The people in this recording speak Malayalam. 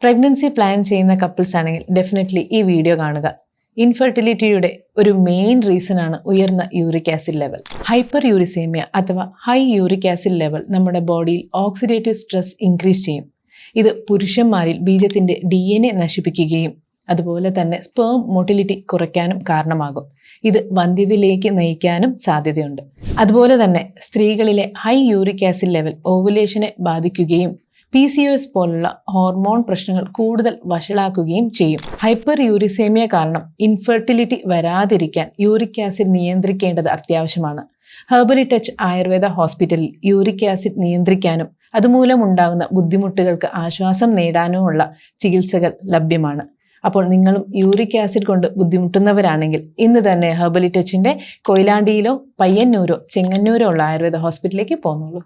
പ്രഗ്നൻസി പ്ലാൻ ചെയ്യുന്ന കപ്പിൾസ് ആണെങ്കിൽ ഡെഫിനറ്റ്ലി ഈ വീഡിയോ കാണുക. ഇൻഫെർട്ടിലിറ്റിയുടെ ഒരു മെയിൻ റീസൺ ആണ് ഉയർന്ന യൂറിക് ആസിഡ് ലെവൽ. ഹൈപ്പർ യൂറിസേമിയ അഥവാ ഹൈ യൂറിക് ആസിഡ് ലെവൽ നമ്മുടെ ബോഡിയിൽ ഓക്സിഡേറ്റീവ് സ്ട്രെസ് ഇൻക്രീസ് ചെയ്യും. ഇത് പുരുഷന്മാരിൽ ബീജത്തിന്റെ DNA നശിപ്പിക്കുകയും അതുപോലെ തന്നെ സ്പേം മോട്ടിലിറ്റി കുറയ്ക്കാനും കാരണമാകും. ഇത് വന്ധ്യതയിലേക്ക് നയിക്കാനും സാധ്യതയുണ്ട്. അതുപോലെ തന്നെ സ്ത്രീകളിലെ ഹൈ യൂറിക് ആസിഡ് ലെവൽ ഓവുലേഷനെ ബാധിക്കുകയും PCOS പോലുള്ള ഹോർമോൺ പ്രശ്നങ്ങൾ കൂടുതൽ വഷളാക്കുകയും ചെയ്യും. ഹൈപ്പർ യൂറിസേമിയ കാരണം ഇൻഫെർട്ടിലിറ്റി വരാതിരിക്കാൻ യൂറിക് ആസിഡ് നിയന്ത്രിക്കേണ്ടത് അത്യാവശ്യമാണ്. ഹെർബലി ടച്ച് ആയുർവേദ ഹോസ്പിറ്റലിൽ യൂറിക് ആസിഡ് നിയന്ത്രിക്കാനും അതുമൂലമുണ്ടാകുന്ന ബുദ്ധിമുട്ടുകൾക്ക് ആശ്വാസം നേടാനുമുള്ള ചികിത്സകൾ ലഭ്യമാണ്. അപ്പോൾ നിങ്ങളും യൂറിക് ആസിഡ് കൊണ്ട് ബുദ്ധിമുട്ടുന്നവരാണെങ്കിൽ ഇന്ന് തന്നെ ഹെർബലി ടച്ചിന്റെ കൊയിലാണ്ടിയിലോ പയ്യന്നൂരോ ചെങ്ങന്നൂരോ ഉള്ള ആയുർവേദ ഹോസ്പിറ്റലിലേക്ക് പോന്നോളൂ.